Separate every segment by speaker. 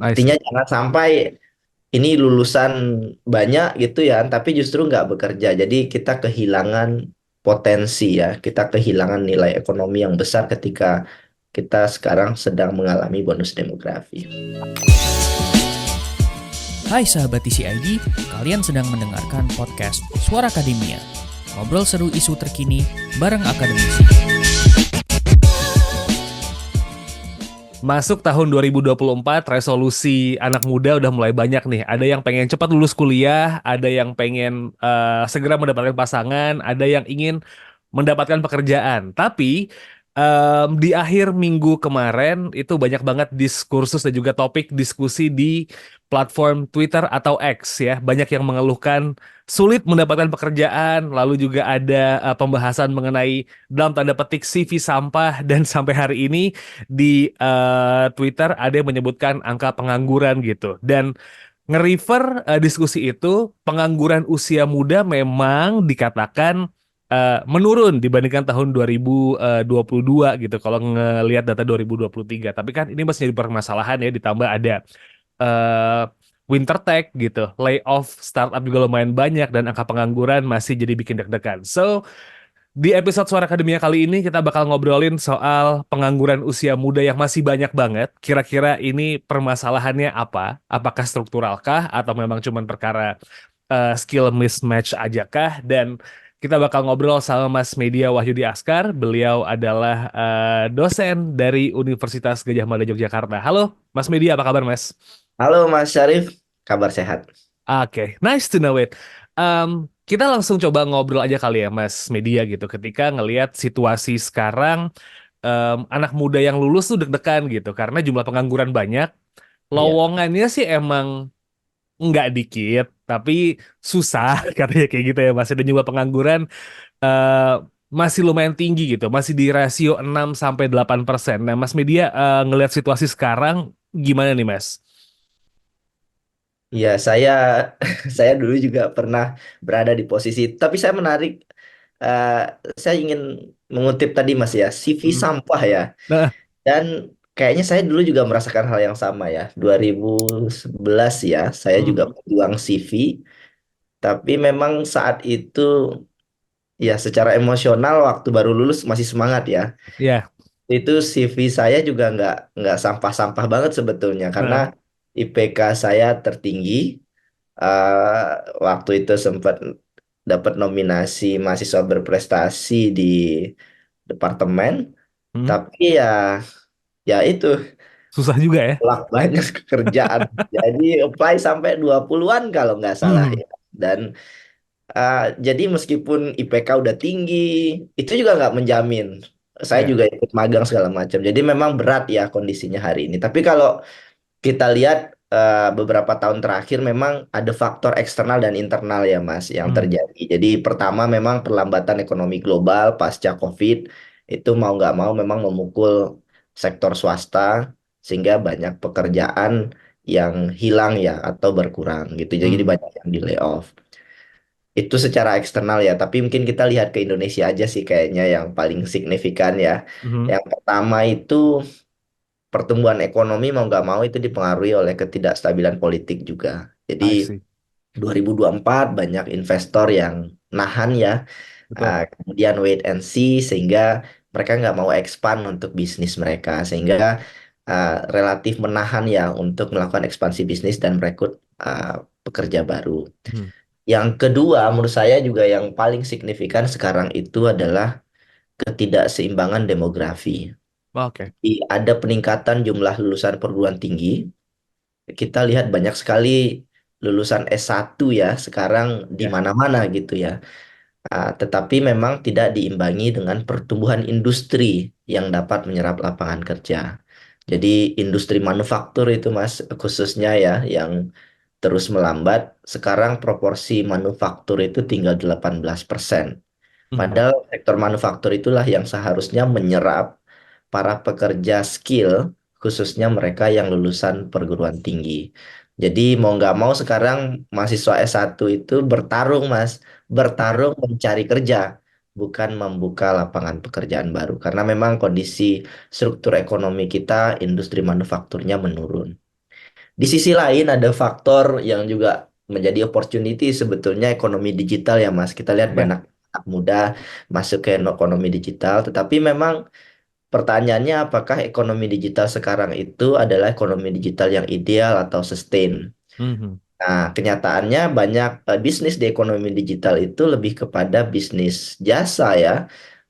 Speaker 1: I
Speaker 2: Artinya
Speaker 1: see.
Speaker 2: jangan sampai ini lulusan banyak gitu ya, tapi justru nggak bekerja. Jadi kita kehilangan potensi ya, kita kehilangan nilai ekonomi yang besar ketika kita sekarang sedang mengalami bonus demografi.
Speaker 3: Hai sahabat TCID, kalian sedang mendengarkan podcast Suara Akademia. Ngobrol seru isu terkini bareng akademisi.
Speaker 1: Masuk tahun 2024, resolusi anak muda udah mulai banyak nih. Ada yang pengen cepat lulus kuliah, ada yang pengen segera mendapatkan pasangan, ada yang ingin mendapatkan pekerjaan. Tapi di akhir minggu kemarin itu banyak banget diskursus dan juga topik diskusi di platform Twitter atau X ya. Banyak yang mengeluhkan sulit mendapatkan pekerjaan, lalu juga ada pembahasan mengenai dalam tanda petik CV sampah dan sampai hari ini di Twitter ada yang menyebutkan angka pengangguran gitu. Dan nge-refer diskusi itu, pengangguran usia muda memang dikatakan menurun dibandingkan tahun 2022 gitu kalau ngelihat data 2023. Tapi kan ini masih jadi permasalahan ya, ditambah ada eh, winter tech gitu, layoff startup juga lumayan banyak dan angka pengangguran masih jadi bikin deg-degan. So, di episode Suara Akademia kali ini kita bakal ngobrolin soal pengangguran usia muda yang masih banyak banget. Kira-kira ini permasalahannya apa? Apakah strukturalkah atau memang cuma perkara skill mismatch aja kah? Dan kita bakal ngobrol sama Mas Media Wahyudi Askar. Beliau adalah dosen dari Universitas Gadjah Mada Yogyakarta. Halo, Mas Media, apa kabar, Mas?
Speaker 2: Halo Mas Syarif, kabar sehat?
Speaker 1: Oke, nice to know it. Kita langsung coba ngobrol aja kali ya, Mas Media gitu. Ketika ngelihat situasi sekarang, anak muda yang lulus tuh deg-degan gitu, karena jumlah pengangguran banyak.
Speaker 2: Iya.
Speaker 1: Lowongannya sih emang nggak dikit, tapi susah katanya kayak gitu ya, Mas. Dan jumlah pengangguran eh, masih lumayan tinggi gitu, masih di rasio 6-8%. Nah, Mas Media ngelihat situasi sekarang gimana nih, Mas?
Speaker 2: Iya, saya dulu juga pernah berada di posisi, tapi saya menarik, eh, saya ingin mengutip tadi Mas ya, CV
Speaker 1: Hmm.
Speaker 2: sampah ya.
Speaker 1: Nah,
Speaker 2: Dan kayaknya saya dulu juga merasakan hal yang sama ya. 2011 ya, saya juga
Speaker 1: hmm.
Speaker 2: pejuang CV, tapi memang saat itu ya secara emosional waktu baru lulus masih semangat ya.
Speaker 1: Ya,
Speaker 2: Itu CV saya juga nggak sampah-sampah banget sebetulnya karena
Speaker 1: nah,
Speaker 2: IPK saya tertinggi. Waktu itu sempat dapat nominasi mahasiswa berprestasi di departemen,
Speaker 1: hmm.
Speaker 2: tapi ya itu
Speaker 1: Susah juga ya.
Speaker 2: pelak banyak kerjaan. Jadi apply sampai 20-an kalau nggak salah
Speaker 1: Hmm.
Speaker 2: ya. Dan jadi meskipun IPK udah tinggi, itu juga nggak menjamin. Saya
Speaker 1: Ya.
Speaker 2: juga ikut magang segala macam. Jadi memang berat ya kondisinya hari ini. Tapi kalau kita lihat beberapa tahun terakhir memang ada faktor eksternal dan internal ya Mas yang
Speaker 1: Hmm.
Speaker 2: terjadi. Jadi pertama memang perlambatan ekonomi global pasca COVID itu mau nggak mau memang memukul sektor swasta sehingga banyak pekerjaan yang hilang ya atau berkurang gitu. Jadi
Speaker 1: Hmm.
Speaker 2: banyak yang di layoff. Itu secara eksternal ya, tapi mungkin kita lihat ke Indonesia aja sih kayaknya yang paling signifikan ya.
Speaker 1: Hmm.
Speaker 2: Yang pertama itu pertumbuhan ekonomi mau nggak mau itu dipengaruhi oleh ketidakstabilan politik juga. Jadi
Speaker 1: I see.
Speaker 2: 2024 banyak investor yang nahan ya,
Speaker 1: Betul.
Speaker 2: kemudian wait and see sehingga mereka nggak mau expand untuk bisnis mereka, sehingga relatif menahan ya untuk melakukan ekspansi bisnis dan merekrut pekerja baru.
Speaker 1: Hmm.
Speaker 2: Yang kedua, menurut saya juga yang paling signifikan sekarang itu adalah ketidakseimbangan demografi.
Speaker 1: Oke.
Speaker 2: Ada peningkatan jumlah lulusan perguruan tinggi. Kita lihat banyak sekali lulusan S1 ya sekarang di
Speaker 1: Ya.
Speaker 2: mana-mana gitu ya. Tetapi memang tidak diimbangi dengan pertumbuhan industri yang dapat menyerap lapangan kerja. Jadi industri manufaktur itu Mas khususnya ya yang terus melambat. Sekarang proporsi manufaktur itu tinggal 18%.
Speaker 1: Hmm.
Speaker 2: Padahal sektor manufaktur itulah yang seharusnya menyerap para pekerja skill, khususnya mereka yang lulusan perguruan tinggi. Jadi mau nggak mau sekarang mahasiswa S1 itu bertarung, Mas.
Speaker 1: Oke.
Speaker 2: Bertarung mencari kerja, bukan membuka lapangan pekerjaan baru. Karena memang kondisi struktur ekonomi kita, industri manufakturnya menurun. Di sisi lain ada faktor yang juga menjadi opportunity sebetulnya ekonomi digital ya Mas. Kita lihat
Speaker 1: Ya,
Speaker 2: banyak anak muda masuk ke ekonomi digital, tetapi memang pertanyaannya apakah ekonomi digital sekarang itu adalah ekonomi digital yang ideal atau sustain?
Speaker 1: mhm,
Speaker 2: Nah, kenyataannya banyak bisnis di ekonomi digital itu lebih kepada bisnis jasa ya,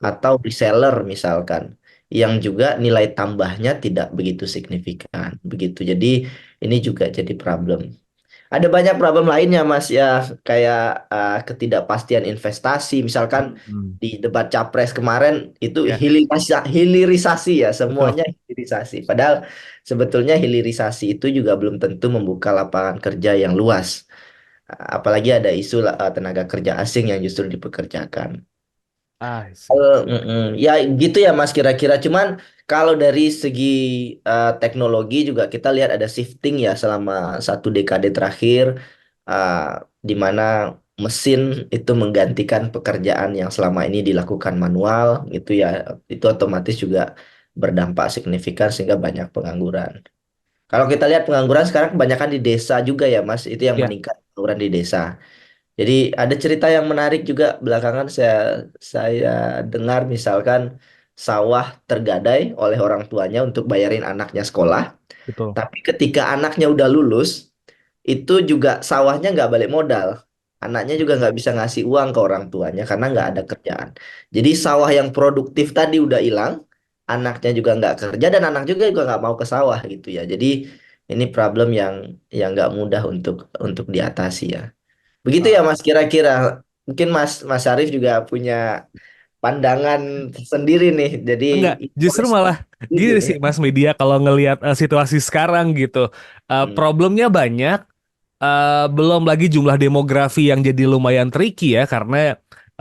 Speaker 2: atau reseller misalkan, yang juga nilai tambahnya tidak begitu signifikan. Begitu. Jadi ini juga jadi problem. Ada banyak problem lainnya, Mas, ya, kayak ketidakpastian investasi. Misalkan
Speaker 1: mhm.
Speaker 2: di debat capres kemarin itu
Speaker 1: Ya,
Speaker 2: hilirisasi ya,
Speaker 1: betul.
Speaker 2: semuanya hilirisasi. Padahal sebetulnya hilirisasi itu juga belum tentu membuka lapangan kerja yang luas. Apalagi ada isu tenaga kerja asing yang justru dipekerjakan.
Speaker 1: I see.
Speaker 2: Ya gitu ya Mas kira-kira. Cuman kalau dari segi teknologi juga kita lihat ada shifting ya selama 1 dekade terakhir, uh, di mana mesin itu menggantikan pekerjaan yang selama ini dilakukan manual gitu ya. Itu otomatis juga berdampak signifikan sehingga banyak pengangguran. Kalau kita lihat pengangguran sekarang kebanyakan di desa juga ya Mas, itu yang
Speaker 1: Ya,
Speaker 2: meningkat pengangguran di desa. Jadi ada cerita yang menarik juga belakangan saya dengar misalkan sawah tergadai oleh orang tuanya untuk bayarin anaknya sekolah,
Speaker 1: betul.
Speaker 2: tapi ketika anaknya udah lulus, itu juga sawahnya nggak balik modal. Anaknya juga nggak bisa ngasih uang ke orang tuanya karena nggak ada kerjaan. Jadi sawah yang produktif tadi udah hilang, anaknya juga nggak kerja dan anak juga nggak mau ke sawah gitu ya. Jadi ini problem yang nggak mudah untuk diatasi ya. Begitu ya
Speaker 1: Ah,
Speaker 2: Mas kira-kira. Mungkin Mas Mas Syarif juga punya pandangan sendiri nih. Jadi
Speaker 1: enggak, justru
Speaker 2: inputs
Speaker 1: malah gini
Speaker 2: ini.
Speaker 1: sih Mas Media kalau ngelihat situasi sekarang gitu.
Speaker 2: Hmm,
Speaker 1: Problemnya banyak, belum lagi jumlah demografi yang jadi lumayan tricky ya karena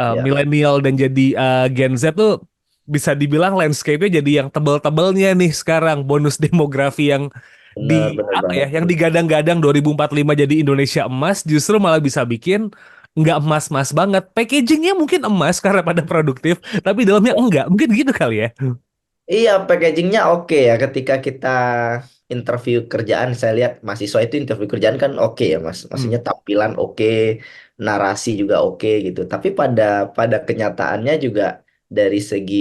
Speaker 2: ya,
Speaker 1: milenial dan jadi Gen Z tuh bisa dibilang landscape-nya jadi yang tebel-tebelnya nih sekarang bonus demografi yang di
Speaker 2: benar benar
Speaker 1: apa ya
Speaker 2: banget.
Speaker 1: yang digadang-gadang 2045 jadi Indonesia emas justru malah bisa bikin nggak emas-emas banget. Packagingnya mungkin emas karena pada produktif, tapi dalamnya enggak. Mungkin gitu kali ya.
Speaker 2: Iya, packagingnya oke ya. Ketika kita interview kerjaan, saya lihat mahasiswa itu interview kerjaan kan oke ya, Mas.
Speaker 1: Hmm,
Speaker 2: Maksudnya tampilan oke, narasi juga oke gitu. Tapi pada pada kenyataannya juga dari segi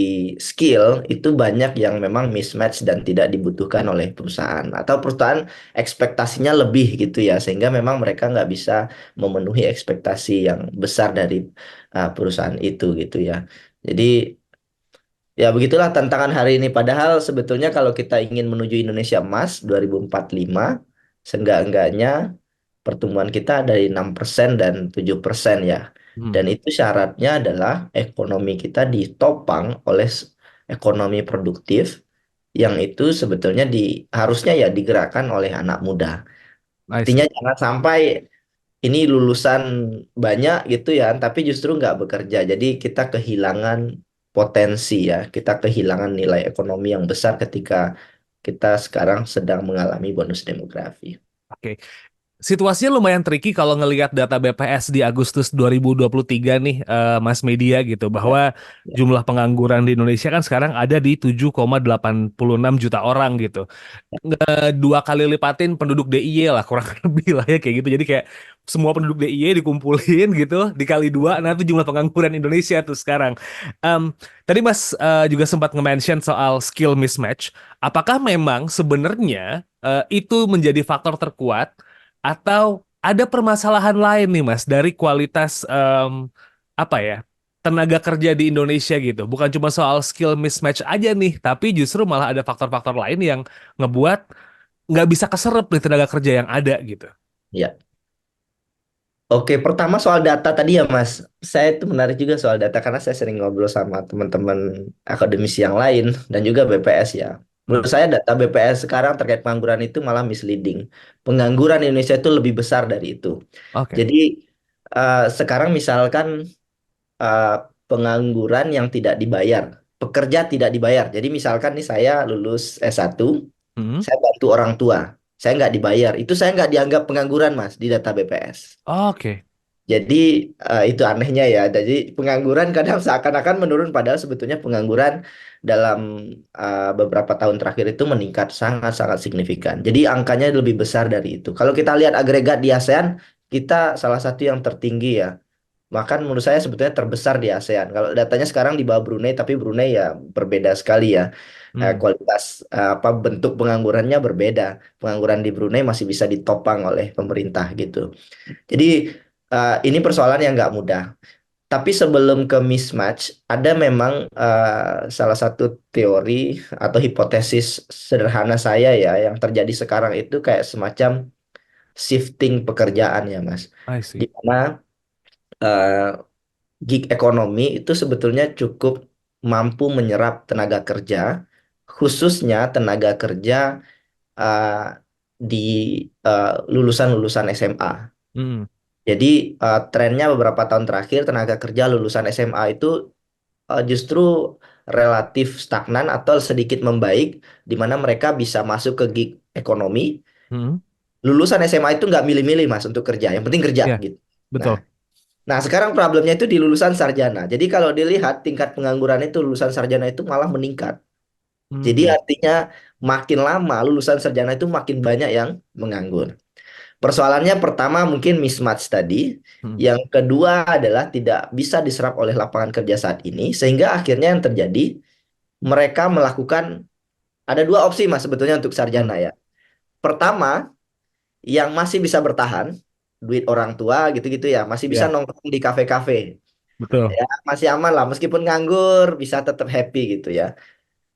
Speaker 2: skill itu banyak yang memang mismatch dan tidak dibutuhkan oleh perusahaan atau perusahaan ekspektasinya lebih gitu ya, sehingga memang mereka nggak bisa memenuhi ekspektasi yang besar dari perusahaan itu gitu ya. Jadi ya begitulah tantangan hari ini. Padahal sebetulnya kalau kita ingin menuju Indonesia Emas 2045, seenggak-enggaknya pertumbuhan kita dari 6% dan 7% ya.
Speaker 1: hmm,
Speaker 2: Dan itu syaratnya adalah ekonomi kita ditopang oleh ekonomi produktif yang itu sebetulnya harusnya ya digerakkan oleh anak muda.
Speaker 1: I
Speaker 2: Artinya
Speaker 1: see.
Speaker 2: jangan sampai ini lulusan banyak gitu ya, tapi justru nggak bekerja. Jadi kita kehilangan potensi ya, kita kehilangan nilai ekonomi yang besar ketika kita sekarang sedang mengalami bonus demografi.
Speaker 1: Oke. Situasinya lumayan tricky kalau ngelihat data BPS di Agustus 2023 nih, Mas Media gitu,
Speaker 2: Ya,
Speaker 1: bahwa
Speaker 2: ya,
Speaker 1: jumlah pengangguran di Indonesia kan sekarang ada di 7,86 juta orang gitu. Dua kali lipatin penduduk DIY lah kurang lebih lah ya kayak gitu. Jadi kayak semua penduduk DIY dikumpulin gitu dikali dua, nah itu jumlah pengangguran Indonesia tuh sekarang. Em, Tadi Mas juga sempat nge-mention soal skill mismatch. Apakah memang sebenarnya itu menjadi faktor terkuat atau ada permasalahan lain nih Mas dari kualitas apa ya tenaga kerja di Indonesia gitu? Bukan cuma soal skill mismatch aja nih, tapi justru malah ada faktor-faktor lain yang ngebuat nggak bisa keserap nih tenaga kerja yang ada gitu.
Speaker 2: ya. Oke, pertama soal data tadi ya Mas. Saya itu menarik juga soal data karena saya sering ngobrol sama teman-teman akademisi yang lain dan juga BPS ya.
Speaker 1: Hmm,
Speaker 2: Menurut saya data BPS sekarang terkait pengangguran itu malah misleading. Pengangguran di Indonesia itu lebih besar dari itu.
Speaker 1: oke.
Speaker 2: Jadi sekarang misalkan eh, pengangguran yang tidak dibayar, pekerja tidak dibayar. Jadi misalkan nih saya lulus S1,
Speaker 1: Hmm,
Speaker 2: saya bantu orang tua, saya nggak dibayar. Itu saya nggak dianggap pengangguran Mas di data BPS.
Speaker 1: oke.
Speaker 2: Jadi itu anehnya ya. Jadi pengangguran kadang seakan-akan menurun padahal sebetulnya pengangguran dalam beberapa tahun terakhir itu meningkat sangat-sangat signifikan. Jadi angkanya lebih besar dari itu. Kalau kita lihat agregat di ASEAN, kita salah satu yang tertinggi ya. Bahkan menurut saya sebetulnya terbesar di ASEAN. Kalau datanya sekarang di bawah Brunei, tapi Brunei ya berbeda sekali ya.
Speaker 1: Hmm,
Speaker 2: Kualitas apa bentuk penganggurannya berbeda. Pengangguran di Brunei masih bisa ditopang oleh pemerintah gitu. Jadi ini persoalan yang nggak mudah. Tapi sebelum ke mismatch, ada memang salah satu teori atau hipotesis sederhana saya ya yang terjadi sekarang itu kayak semacam shifting pekerjaan ya Mas.
Speaker 1: I
Speaker 2: Di
Speaker 1: see.
Speaker 2: mana eh, gig ekonomi itu sebetulnya cukup mampu menyerap tenaga kerja, khususnya tenaga kerja eh, di lulusan-lulusan SMA.
Speaker 1: Hmm,
Speaker 2: Jadi trennya beberapa tahun terakhir tenaga kerja lulusan SMA itu justru relatif stagnan atau sedikit membaik, di mana mereka bisa masuk ke gig ekonomi.
Speaker 1: hmm,
Speaker 2: Lulusan SMA itu nggak milih-milih mas untuk kerja, yang penting kerja
Speaker 1: ya,
Speaker 2: gitu. Nah,
Speaker 1: betul.
Speaker 2: nah sekarang problemnya itu di lulusan sarjana. Jadi kalau dilihat tingkat pengangguran itu lulusan sarjana itu malah meningkat. Jadi
Speaker 1: Hmm,
Speaker 2: artinya makin lama lulusan sarjana itu makin banyak yang menganggur. Persoalannya pertama mungkin mismatch tadi.
Speaker 1: hmm,
Speaker 2: Yang kedua adalah tidak bisa diserap oleh lapangan kerja saat ini. Sehingga akhirnya yang terjadi, mereka melakukan, ada dua opsi mas sebetulnya untuk
Speaker 1: hmm,
Speaker 2: sarjana ya. Pertama, yang masih bisa bertahan, duit orang tua gitu-gitu ya, masih bisa
Speaker 1: ya,
Speaker 2: nongkrong di kafe-kafe.
Speaker 1: betul.
Speaker 2: Ya, masih aman lah, meskipun nganggur, bisa tetap happy gitu ya.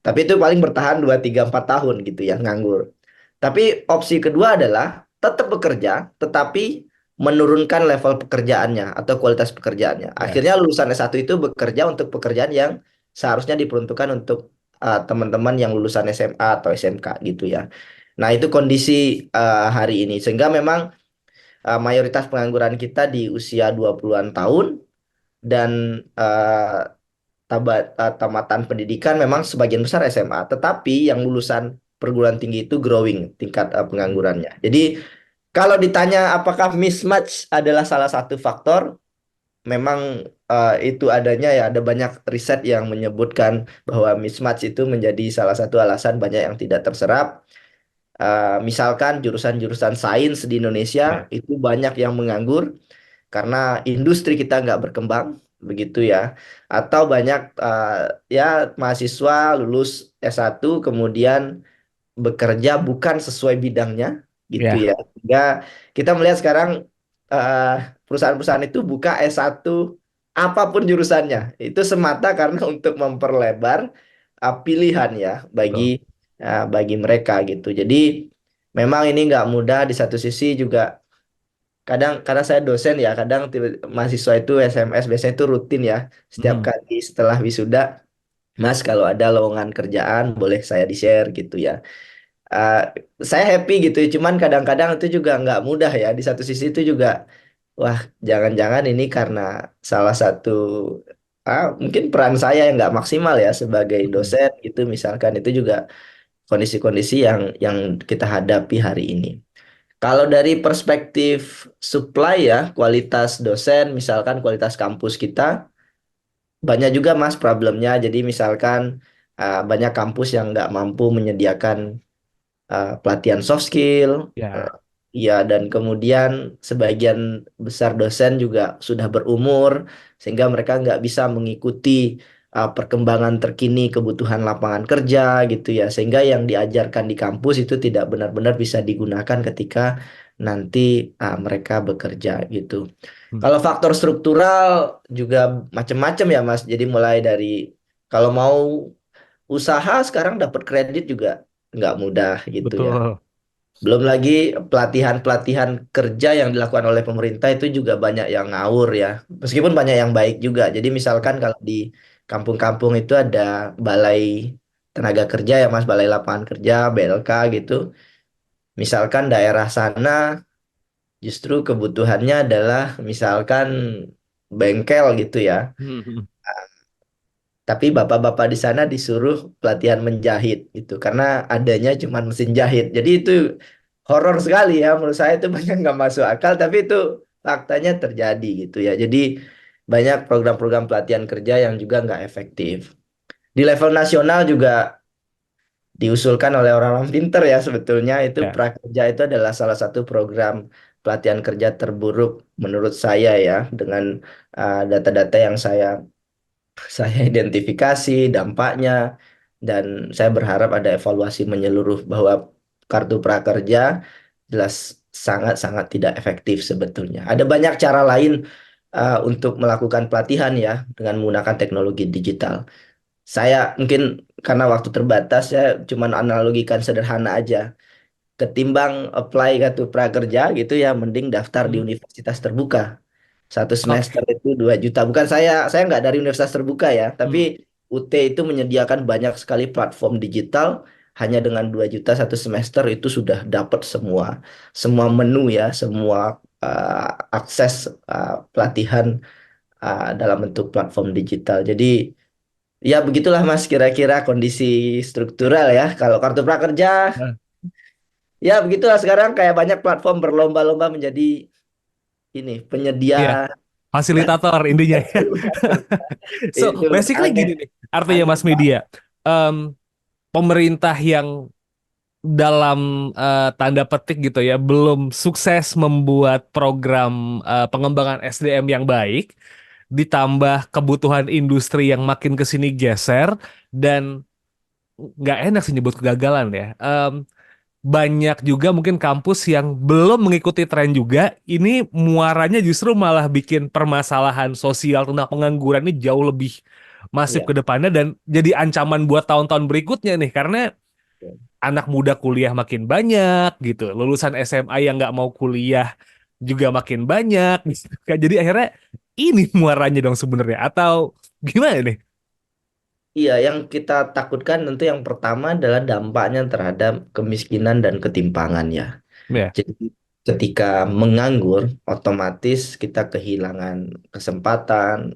Speaker 2: Tapi itu paling bertahan 2 3 4 tahun gitu ya, nganggur. Tapi opsi kedua adalah tetap bekerja, tetapi menurunkan level pekerjaannya atau kualitas pekerjaannya.
Speaker 1: Ya.
Speaker 2: Akhirnya lulusan S1 itu bekerja untuk pekerjaan yang seharusnya diperuntukkan untuk teman-teman yang lulusan SMA atau SMK gitu ya. Nah, itu kondisi hari ini. Sehingga memang mayoritas pengangguran kita di usia 20-an tahun dan tamatan pendidikan memang sebagian besar SMA, tetapi yang lulusan perguruan tinggi itu growing tingkat
Speaker 1: Hmm,
Speaker 2: penganggurannya. Jadi kalau ditanya apakah mismatch adalah salah satu faktor, memang itu adanya ya. Ada banyak riset yang menyebutkan bahwa mismatch itu menjadi salah satu alasan banyak yang tidak terserap. Misalkan jurusan-jurusan sains di Indonesia
Speaker 1: ya.
Speaker 2: itu banyak yang menganggur karena industri kita nggak berkembang begitu ya, atau banyak ya mahasiswa lulus S1 kemudian bekerja bukan sesuai bidangnya gitu
Speaker 1: Ya.
Speaker 2: ya. Sehingga kita melihat sekarang eh, perusahaan-perusahaan itu buka S1 apapun jurusannya itu semata karena untuk memperlebar pilihan ya bagi
Speaker 1: Betul.
Speaker 2: bagi mereka gitu. Jadi memang ini nggak mudah. Di satu sisi juga kadang karena saya dosen ya, kadang mahasiswa itu SMS biasanya itu rutin ya, setiap
Speaker 1: Hmm,
Speaker 2: kali setelah wisuda, Mas kalau ada lowongan kerjaan boleh saya di-share gitu ya. Eh, saya happy gitu, cuman kadang-kadang itu juga nggak mudah ya. Di satu sisi itu juga, wah jangan-jangan ini karena salah satu mungkin peran saya yang nggak maksimal ya sebagai
Speaker 1: hmm,
Speaker 2: dosen gitu misalkan, itu juga kondisi-kondisi yang kita hadapi hari ini. Kalau dari perspektif supply ya, kualitas dosen, misalkan kualitas kampus kita, banyak juga Mas problemnya. Jadi misalkan banyak kampus yang nggak mampu menyediakan pelatihan soft skill, eh,
Speaker 1: ya.
Speaker 2: ya dan kemudian sebagian besar dosen juga sudah berumur, sehingga mereka nggak bisa mengikuti perkembangan terkini kebutuhan lapangan kerja gitu ya, sehingga yang diajarkan di kampus itu tidak benar-benar bisa digunakan ketika nanti mereka bekerja gitu.
Speaker 1: Hmm,
Speaker 2: Kalau faktor struktural juga macam-macam ya Mas. Jadi mulai dari kalau mau usaha sekarang dapat kredit juga nggak mudah gitu ya.
Speaker 1: betul.
Speaker 2: Belum lagi pelatihan-pelatihan kerja yang dilakukan oleh pemerintah itu juga banyak yang ngawur ya. Meskipun banyak yang baik juga. Jadi misalkan kalau di kampung-kampung itu ada balai tenaga kerja ya Mas, balai lapangan kerja, BLK gitu. Misalkan daerah sana justru kebutuhannya adalah misalkan bengkel gitu ya.
Speaker 1: Hmm, hmm,
Speaker 2: Tapi bapak-bapak di sana disuruh pelatihan menjahit gitu karena adanya cuma mesin jahit. Jadi itu horor sekali ya menurut saya, itu banyak nggak masuk akal, tapi itu faktanya terjadi gitu ya. Jadi banyak program-program pelatihan kerja yang juga nggak efektif. Di level nasional juga diusulkan oleh orang-orang pinter ya sebetulnya itu
Speaker 1: Ya.
Speaker 2: Prakerja itu adalah salah satu program pelatihan kerja terburuk menurut saya ya dengan data-data yang saya identifikasi dampaknya dan saya berharap ada evaluasi menyeluruh bahwa kartu prakerja jelas sangat-sangat tidak efektif sebetulnya. Ada banyak cara lain untuk melakukan pelatihan ya dengan menggunakan teknologi digital. Saya mungkin karena waktu terbatas saya cuman analogikan sederhana aja. Ketimbang apply kartu prakerja gitu ya, mending daftar di
Speaker 1: Hmm.
Speaker 2: universitas terbuka. Satu semester
Speaker 1: Oke.
Speaker 2: itu 2 juta. Bukan saya nggak dari universitas terbuka ya, tapi
Speaker 1: Hmm.
Speaker 2: UT itu menyediakan banyak sekali platform digital. Hanya dengan 2 juta satu semester itu sudah dapat semua menu ya, semua akses pelatihan dalam bentuk platform digital. Jadi ya begitulah Mas kira-kira kondisi struktural ya. Kalau kartu prakerja
Speaker 1: Nah,
Speaker 2: ya begitulah sekarang kayak banyak platform berlomba-lomba menjadi ini penyedia
Speaker 1: iya, fasilitator intinya ya. So,
Speaker 2: itu
Speaker 1: basically
Speaker 2: aneh
Speaker 1: gini nih, artinya
Speaker 2: aneh
Speaker 1: Mas Media, em, pemerintah yang dalam tanda petik gitu ya, belum sukses membuat program pengembangan SDM yang baik, ditambah kebutuhan industri yang makin ke sini geser, dan nggak enak sih nyebut kegagalan ya. Banyak juga mungkin kampus yang belum mengikuti tren juga. Ini muaranya justru malah bikin permasalahan sosial tentang pengangguran ini jauh lebih masif
Speaker 2: ya.
Speaker 1: ke depannya dan jadi ancaman buat tahun-tahun berikutnya nih karena anak muda kuliah makin banyak gitu, lulusan SMA yang nggak mau kuliah juga makin banyak. Gitu. Jadi akhirnya ini muaranya dong sebenarnya atau gimana nih?
Speaker 2: Iya, yang kita takutkan tentu yang pertama adalah dampaknya terhadap kemiskinan dan ketimpangan ya.
Speaker 1: Ya,
Speaker 2: Jadi ketika menganggur, otomatis kita kehilangan kesempatan.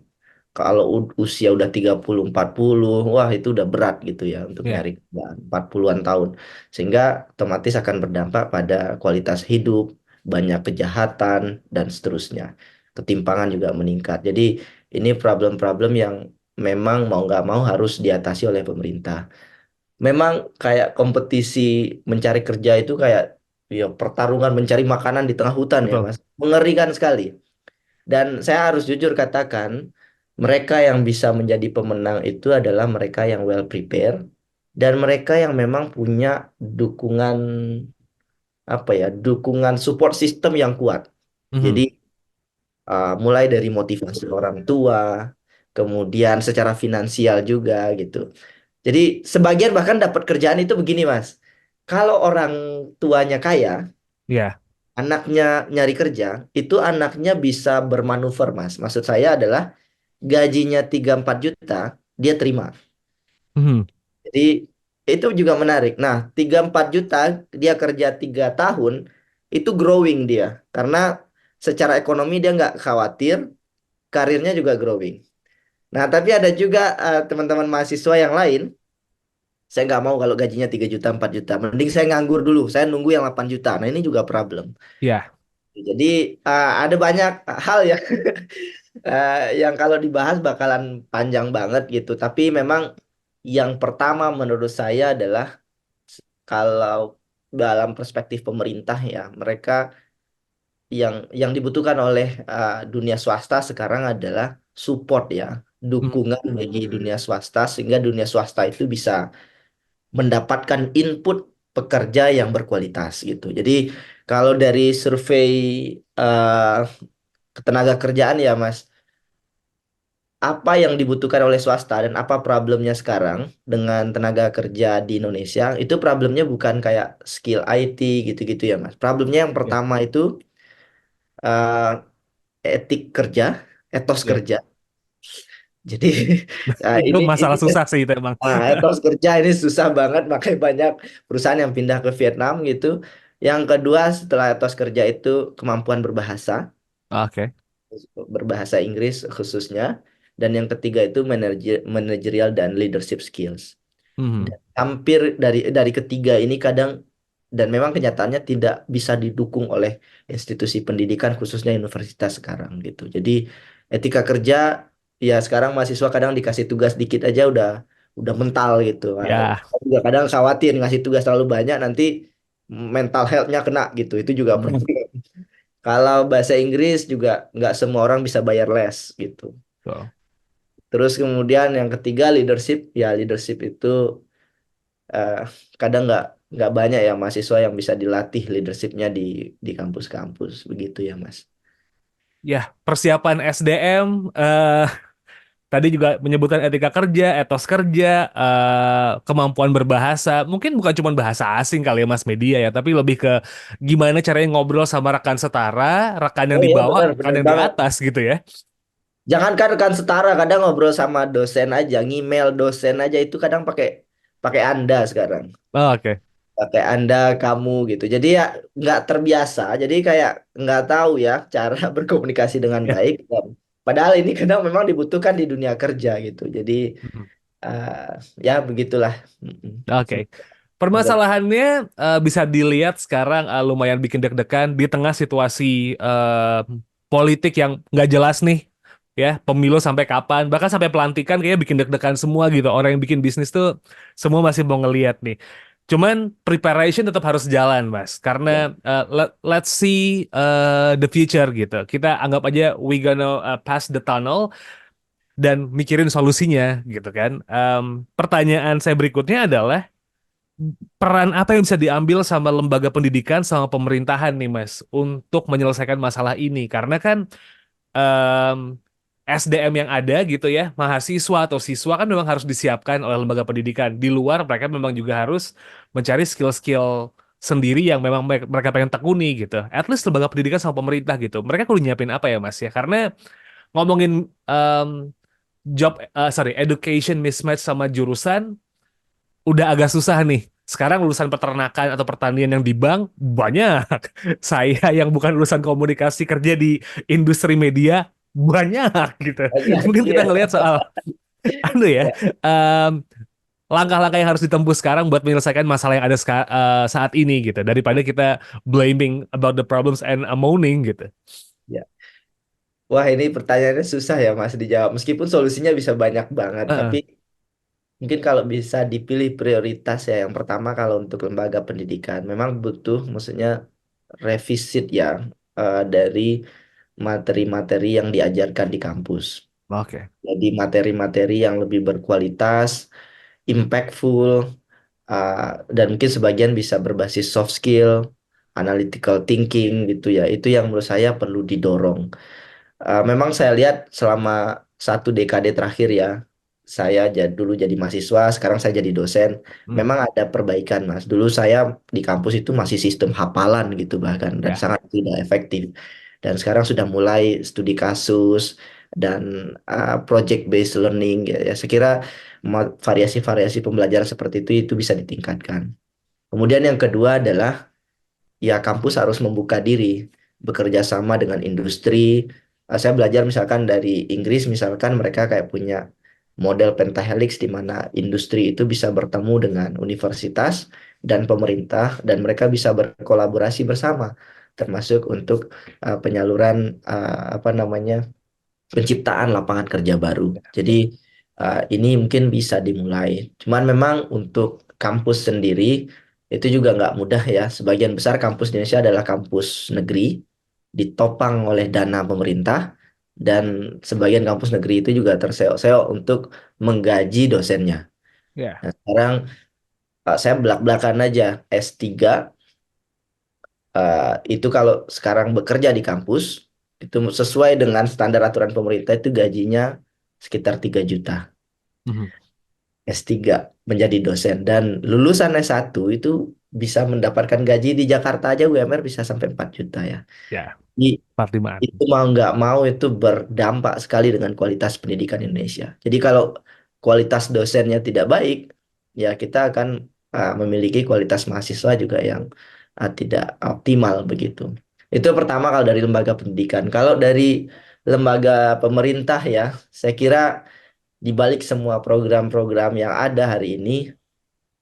Speaker 2: Kalau usia udah 30 40 wah itu udah berat gitu ya untuk
Speaker 1: ya,
Speaker 2: nyari kerjaan 40-an tahun. Sehingga otomatis akan berdampak pada kualitas hidup, banyak kejahatan, dan seterusnya. Ketimpangan juga meningkat. Jadi ini problem-problem yang memang mau nggak mau harus diatasi oleh pemerintah. Memang kayak kompetisi mencari kerja itu kayak ya pertarungan mencari makanan di tengah hutan ya
Speaker 1: betul.
Speaker 2: Mas. Mengerikan sekali. Dan saya harus jujur katakan, mereka yang bisa menjadi pemenang itu adalah mereka yang well prepared dan mereka yang memang punya dukungan apa ya, dukungan support system yang kuat. Jadi
Speaker 1: Mhm.
Speaker 2: mulai dari motivasi orang tua, kemudian secara finansial juga gitu. Jadi sebagian bahkan dapat kerjaan itu begini, Mas. Kalau orang tuanya kaya,
Speaker 1: Ya.
Speaker 2: anaknya nyari kerja, itu anaknya bisa bermanuver, Mas. Maksud saya adalah gajinya 3 4 juta, dia terima.
Speaker 1: Mhm.
Speaker 2: Jadi itu juga menarik. Nah, 3 4 juta dia kerja 3 tahun, itu growing dia. Karena secara ekonomi dia nggak khawatir, karirnya juga growing. Nah, tapi ada juga teman-teman mahasiswa yang lain, saya nggak mau kalau gajinya 3 juta, 4 juta. Mending saya nganggur dulu, saya nunggu yang 8 juta. Nah, ini juga problem.
Speaker 1: Ya.
Speaker 2: Jadi ada banyak hal ya yang kalau dibahas bakalan panjang banget gitu. Tapi memang yang pertama menurut saya adalah kalau dalam perspektif pemerintah ya, mereka yang dibutuhkan oleh dunia swasta sekarang adalah support ya,
Speaker 1: Mhm.
Speaker 2: dukungan bagi dunia swasta sehingga dunia swasta itu bisa mendapatkan input pekerja yang berkualitas gitu. Jadi kalau dari survei uh, ketenaga kerjaan ya Mas, apa yang dibutuhkan oleh swasta dan apa problemnya sekarang dengan tenaga kerja di Indonesia, itu problemnya bukan kayak skill IT gitu-gitu ya Mas. Problemnya yang
Speaker 1: Ya.
Speaker 2: pertama itu eh, etik kerja, etos
Speaker 1: Ya.
Speaker 2: kerja. Jadi
Speaker 1: Itu
Speaker 2: ini
Speaker 1: masalah susah sih itu emang.
Speaker 2: etos kerja ini susah banget, makanya banyak perusahaan yang pindah ke Vietnam gitu. Yang kedua setelah etos kerja itu kemampuan berbahasa,
Speaker 1: Oke.
Speaker 2: berbahasa Inggris khususnya. Dan yang ketiga itu managerial dan leadership skills.
Speaker 1: Mhm.
Speaker 2: Dan hampir dari ketiga ini kadang dan memang kenyataannya tidak bisa didukung oleh institusi pendidikan khususnya universitas sekarang gitu. Jadi etika kerja ya sekarang mahasiswa kadang dikasih tugas dikit aja udah mental gitu. Nah,
Speaker 1: Ya,
Speaker 2: saya juga kadang khawatir ngasih tugas terlalu banyak nanti mental health-nya kena gitu. Itu juga
Speaker 1: hmm,
Speaker 2: problem. Kalau bahasa Inggris juga nggak semua orang bisa bayar les gitu.
Speaker 1: betul.
Speaker 2: Terus kemudian yang ketiga leadership, ya leadership itu eh, kadang nggak banyak ya mahasiswa yang bisa dilatih leadershipnya di kampus-kampus begitu ya Mas.
Speaker 1: Ya, persiapan SDM, tadi juga menyebutkan etika kerja, etos kerja, kemampuan berbahasa. Mungkin bukan cuma bahasa asing kali ya Mas Media ya, tapi lebih ke gimana caranya ngobrol sama rekan setara, rekan yang
Speaker 2: Oh
Speaker 1: di
Speaker 2: iya
Speaker 1: bawah,
Speaker 2: benar
Speaker 1: rekan
Speaker 2: benar
Speaker 1: yang di
Speaker 2: banget.
Speaker 1: atas gitu ya.
Speaker 2: Jangankan rekan setara, kadang ngobrol sama dosen aja, ngemail dosen aja itu kadang pakai pakai Anda sekarang.
Speaker 1: Oh, oke.
Speaker 2: Pakai Anda, kamu gitu. Jadi ya nggak terbiasa. Jadi kayak nggak tahu ya cara berkomunikasi dengan
Speaker 1: Ya.
Speaker 2: baik. Dan padahal ini kadang memang dibutuhkan di dunia kerja gitu. Jadi
Speaker 1: Mhm.
Speaker 2: ya begitulah. Mm-mm.
Speaker 1: Oke. Permasalahannya bisa dilihat sekarang lumayan bikin deg-degan di tengah situasi politik yang nggak jelas nih, ya pemilu sampai kapan, bahkan sampai pelantikan kayaknya bikin deg-degan semua gitu. Orang yang bikin bisnis tuh semua masih mau ngeliat nih. Cuman preparation tetap harus jalan, Mas, karena
Speaker 2: Ya.
Speaker 1: let's see the future gitu. Kita anggap aja we gonna pass the tunnel dan mikirin solusinya gitu kan. Pertanyaan saya berikutnya adalah peran apa yang bisa diambil sama lembaga pendidikan sama pemerintahan nih Mas untuk menyelesaikan masalah ini karena kan em, SDM yang ada gitu ya mahasiswa atau siswa kan memang harus disiapkan oleh lembaga pendidikan di luar mereka memang juga harus mencari skill-skill sendiri yang memang mereka pengen tekuni gitu at least lembaga pendidikan sama pemerintah gitu mereka kudu nyiapin apa ya Mas ya karena ngomongin sorry education mismatch sama jurusan udah agak susah nih. Sekarang lulusan peternakan atau pertanian yang di bank banyak. Saya yang bukan lulusan komunikasi kerja di industri media banyak gitu.
Speaker 2: Banyak,
Speaker 1: Mungkin kita
Speaker 2: iya.
Speaker 1: ngelihat soal anu ya,
Speaker 2: Ya,
Speaker 1: em, langkah-langkah yang harus ditempuh sekarang buat menyelesaikan masalah yang ada saat ini gitu. Daripada kita blaming about the problems and moaning gitu.
Speaker 2: ya. Wah, ini pertanyaannya susah ya Mas dijawab. Meskipun solusinya bisa banyak banget, tapi
Speaker 1: Heeh,
Speaker 2: mungkin kalau bisa dipilih prioritas ya, yang pertama kalau untuk lembaga pendidikan, memang butuh maksudnya revisit ya dari materi-materi yang diajarkan di kampus.
Speaker 1: oke.
Speaker 2: Jadi materi-materi yang lebih berkualitas, impactful, uh, dan mungkin sebagian bisa berbasis soft skill, analytical thinking gitu ya. Itu yang menurut saya perlu didorong. Memang saya lihat selama 1 dekade terakhir ya, saya dulu jadi mahasiswa, sekarang saya jadi dosen.
Speaker 1: Hmm,
Speaker 2: Memang ada perbaikan, Mas. Dulu saya di kampus itu masih sistem hafalan gitu bahkan dan
Speaker 1: ya.
Speaker 2: sangat tidak efektif. Dan sekarang sudah mulai studi kasus dan project based learning. Ya, ya, saya kira variasi-variasi pembelajaran seperti itu bisa ditingkatkan. Kemudian yang kedua adalah ya kampus harus membuka diri, bekerja sama dengan industri. Saya belajar misalkan dari Inggris, misalkan mereka kayak punya model pentahelix di mana industri itu bisa bertemu dengan universitas dan pemerintah dan mereka bisa berkolaborasi bersama, termasuk untuk penyaluran apa namanya penciptaan lapangan kerja baru. Jadi ini mungkin bisa dimulai. Cuman memang untuk kampus sendiri itu juga nggak mudah ya. Sebagian besar kampus di Indonesia adalah kampus negeri, ditopang oleh dana pemerintah, dan sebagian kampus negeri itu juga terseok-seok untuk menggaji dosennya.
Speaker 1: Ya.
Speaker 2: Nah, sekarang saya belak-belakan aja S3 itu kalau sekarang bekerja di kampus itu sesuai dengan standar aturan pemerintah itu gajinya sekitar 3 juta.
Speaker 1: Mhm.
Speaker 2: S3 menjadi dosen dan lulusan S1 itu bisa mendapatkan gaji di Jakarta aja UMR bisa sampai 4 juta ya.
Speaker 1: Ya,
Speaker 2: Jadi
Speaker 1: Partiman.
Speaker 2: itu mau nggak mau itu berdampak sekali dengan kualitas pendidikan Indonesia. Jadi kalau kualitas dosennya tidak baik, ya kita akan memiliki kualitas mahasiswa juga yang tidak optimal begitu. Itu pertama kalau dari lembaga pendidikan. Kalau dari lembaga pemerintah ya, saya kira di balik semua program-program yang ada hari ini,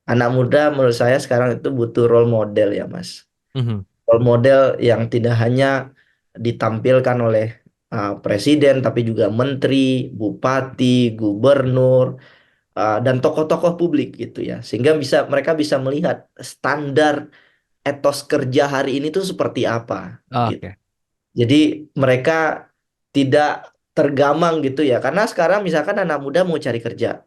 Speaker 2: anak muda menurut saya sekarang itu butuh role model ya Mas.
Speaker 1: Mhm.
Speaker 2: Role model yang tidak hanya ditampilkan oleh presiden, tapi juga menteri, bupati, gubernur, dan tokoh-tokoh publik gitu ya. Sehingga mereka bisa melihat standar etos kerja hari ini tuh seperti apa gitu.
Speaker 1: Oke.
Speaker 2: Jadi mereka tidak tergamang gitu ya. Karena sekarang misalkan anak muda mau cari kerja,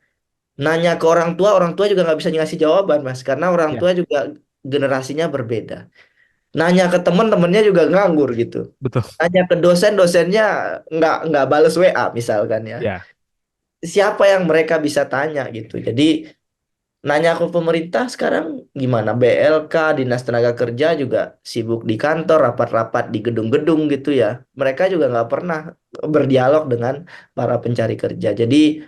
Speaker 2: nanya ke orang tua juga nggak bisa ngasih jawaban Mas, karena orang
Speaker 1: Ya,
Speaker 2: tua juga generasinya berbeda. Nanya ke teman-temannya juga nganggur gitu.
Speaker 1: betul.
Speaker 2: Nanya ke dosen, dosennya nggak bales WA misalkan ya.
Speaker 1: Ya,
Speaker 2: Siapa yang mereka bisa tanya gitu. Jadi nanya ke pemerintah sekarang gimana? BLK, Dinas Tenaga Kerja juga sibuk di kantor, rapat-rapat di gedung-gedung gitu ya. Mereka juga nggak pernah berdialog dengan para pencari kerja. Jadi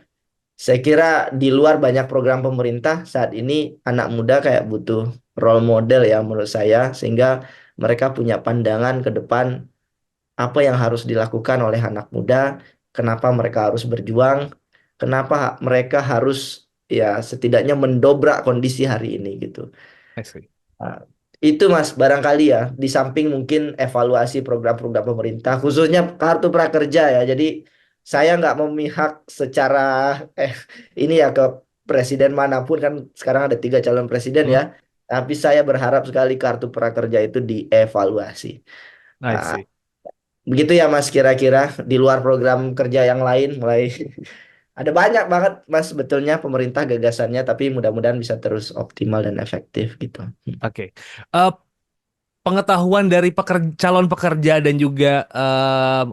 Speaker 2: saya kira di luar banyak program pemerintah saat ini anak muda kayak butuh role model ya menurut saya, sehingga mereka punya pandangan ke depan apa yang harus dilakukan oleh anak muda, kenapa mereka harus berjuang, kenapa mereka harus ya setidaknya mendobrak kondisi hari ini gitu.
Speaker 1: I see.
Speaker 2: Nah, itu Mas barangkali ya di samping mungkin evaluasi program-program pemerintah khususnya kartu prakerja ya. Jadi saya nggak memihak secara eh ini ya ke presiden manapun kan sekarang ada 3 calon presiden
Speaker 1: Hmm,
Speaker 2: ya. Tapi saya berharap sekali kartu prakerja itu dievaluasi.
Speaker 1: I
Speaker 2: Ah,
Speaker 1: see.
Speaker 2: begitu ya Mas kira-kira di luar program kerja yang lain mulai ada banyak banget Mas sebetulnya pemerintah gagasannya tapi mudah-mudahan bisa terus optimal dan efektif gitu.
Speaker 1: Oke. Eh, Pengetahuan dari calon pekerja dan juga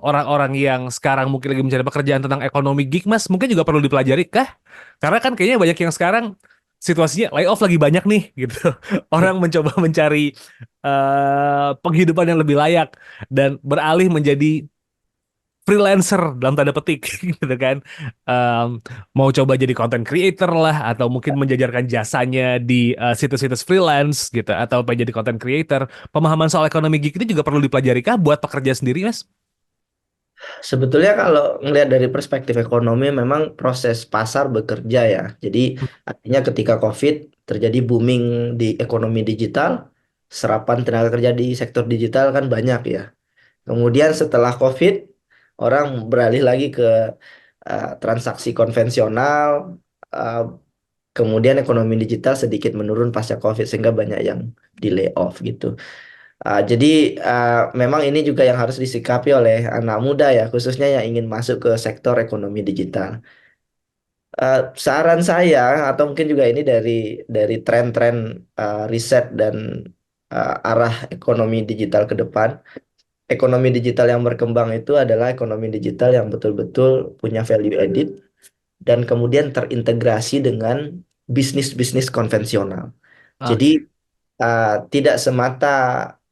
Speaker 1: orang-orang yang sekarang mungkin lagi mencari pekerjaan tentang ekonomi gig, Mas, mungkin juga perlu dipelajari kah? Karena kan kayaknya banyak yang sekarang situasinya layoff lagi banyak nih, gitu. Orang mencoba mencari penghidupan yang lebih layak dan beralih menjadi freelancer dalam tanda petik gitu kan. Em, Mau coba jadi content creator lah atau mungkin menjajarkan jasanya di situs-situs freelance gitu atau pengen jadi content creator. Pemahaman soal ekonomi gig itu juga perlu dipelajari kah buat pekerja sendiri, Mas?
Speaker 2: Sebetulnya kalau ngelihat dari perspektif ekonomi memang proses pasar bekerja ya. Jadi artinya ketika COVID terjadi booming di ekonomi digital, serapan tenaga kerja di sektor digital kan banyak ya. Kemudian setelah COVID, orang beralih lagi ke transaksi konvensional, uh, kemudian ekonomi digital sedikit menurun pasca COVID sehingga banyak yang di layoff gitu. Jadi memang ini juga yang harus disikapi oleh anak muda ya, khususnya yang ingin masuk ke sektor ekonomi digital. Saran saya atau mungkin juga ini dari tren-tren riset dan arah ekonomi digital ke depan. Ekonomi digital yang berkembang itu adalah ekonomi digital yang betul-betul punya value added dan kemudian terintegrasi dengan bisnis-bisnis konvensional. Jadi
Speaker 1: Oke.
Speaker 2: tidak semata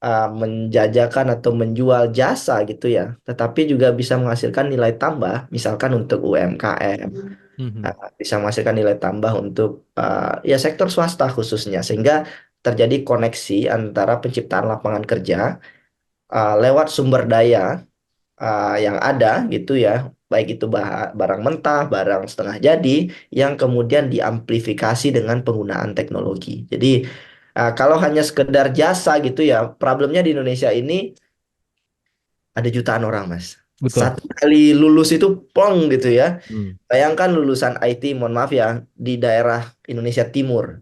Speaker 2: menjajakan atau menjual jasa gitu ya, tetapi juga bisa menghasilkan nilai tambah, misalkan untuk UMKM,
Speaker 1: Mhm.
Speaker 2: bisa menghasilkan nilai tambah untuk ya sektor swasta khususnya, sehingga terjadi koneksi antara penciptaan lapangan kerja lewat sumber daya yang ada gitu ya, baik itu barang mentah, barang setengah jadi, yang kemudian diamplifikasi dengan penggunaan teknologi. Jadi kalau hanya sekedar jasa gitu ya, problemnya di Indonesia ini ada jutaan orang, Mas.
Speaker 1: Betul.
Speaker 2: Satu kali lulus itu plong gitu ya.
Speaker 1: Hmm.
Speaker 2: Bayangkan lulusan IT, mohon maaf ya, di daerah Indonesia Timur,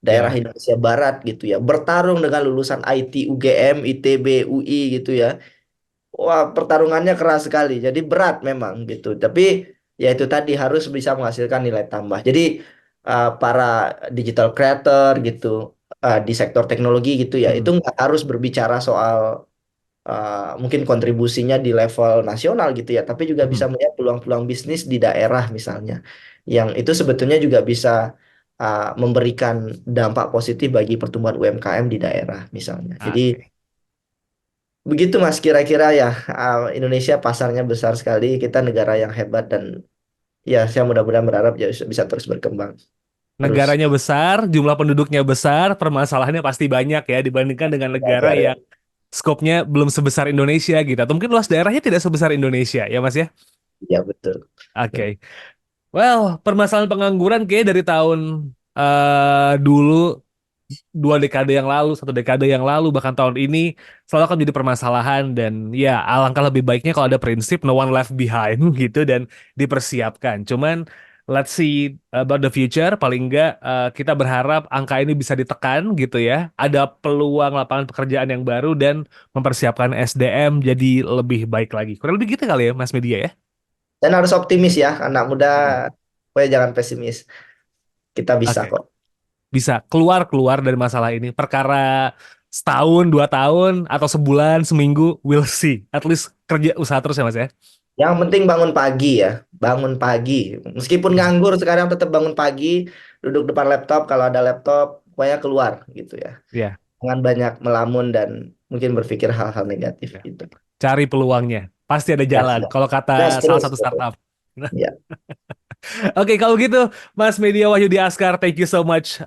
Speaker 2: daerah
Speaker 1: Ya.
Speaker 2: Indonesia Barat gitu ya, bertarung dengan lulusan IT, UGM, ITB, UI gitu ya. Wah, pertarungannya keras sekali. Jadi berat memang gitu. Tapi ya itu tadi harus bisa menghasilkan nilai tambah. Jadi para digital creator gitu di sektor teknologi gitu ya, itu
Speaker 1: Hmm.
Speaker 2: nggak harus berbicara soal mungkin kontribusinya di level nasional gitu ya, tapi juga bisa
Speaker 1: Mhm.
Speaker 2: melihat peluang-peluang bisnis di daerah misalnya. Yang itu sebetulnya juga bisa memberikan dampak positif bagi pertumbuhan UMKM di daerah misalnya. Jadi
Speaker 1: Oke.
Speaker 2: begitu Mas, kira-kira ya Indonesia pasarnya besar sekali, kita negara yang hebat dan ya saya mudah-mudahan berharap ya bisa terus berkembang. Terus
Speaker 1: Negaranya besar, jumlah penduduknya besar, permasalahannya pasti banyak ya dibandingkan dengan negara
Speaker 2: belajar ya.
Speaker 1: yang skopnya belum sebesar Indonesia gitu. Atau mungkin luas daerahnya tidak sebesar Indonesia ya Mas ya?
Speaker 2: Ya betul.
Speaker 1: Oke. Well, permasalahan pengangguran kayak dari tahun dulu 2 dekade yang lalu, 1 dekade yang lalu, bahkan tahun ini selalu akan jadi permasalahan dan ya alangkah lebih baiknya kalau ada prinsip no one left behind gitu dan dipersiapkan. Cuman let's see about the future. Paling enggak kita berharap angka ini bisa ditekan gitu ya. Ada peluang lapangan pekerjaan yang baru dan mempersiapkan SDM jadi lebih baik lagi. Kurang lebih gitu kali ya Mas Media ya.
Speaker 2: Dan harus optimis ya, anak muda, pokoknya jangan pesimis. Kita bisa
Speaker 1: Oke.
Speaker 2: kok.
Speaker 1: Bisa keluar dari masalah ini. Perkara setahun, 2 tahun, atau sebulan, seminggu, we'll see. At least kerja usaha terus ya Mas ya.
Speaker 2: Yang penting bangun pagi ya, bangun pagi. Meskipun
Speaker 1: Hmm.
Speaker 2: nganggur sekarang tetap bangun pagi, duduk depan laptop, kalau ada laptop, pokoknya keluar gitu ya.
Speaker 1: Ya,
Speaker 2: Jangan banyak melamun dan mungkin berpikir hal-hal negatif
Speaker 1: ya.
Speaker 2: gitu.
Speaker 1: Cari peluangnya. Pasti ada
Speaker 2: Gas,
Speaker 1: jalan.
Speaker 2: gas.
Speaker 1: Kalau kata
Speaker 2: Gas
Speaker 1: salah
Speaker 2: terus.
Speaker 1: satu startup.
Speaker 2: Ya.
Speaker 1: Oke, kalau gitu Mas Media Wahyudi Askar, thank you so much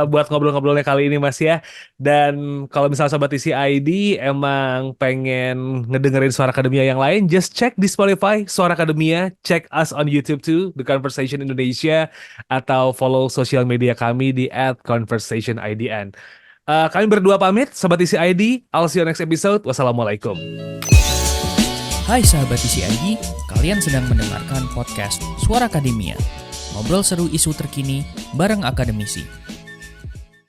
Speaker 1: buat ngobrol-ngobrolnya kali ini Mas ya. Dan kalau misalnya Sobat Isi ID emang pengen ngedengerin Suara Akademia yang lain, just check di Spotify Suara Akademia, check us on YouTube too, The Conversation Indonesia, atau follow sosial media kami di @conversationidn. Kami berdua pamit, Sobat Isi ID, I'll see you next episode. Wassalamualaikum.
Speaker 3: Hai sahabat TCID, kalian sedang mendengarkan podcast Suara Akademia. Ngobrol seru isu terkini bareng akademisi.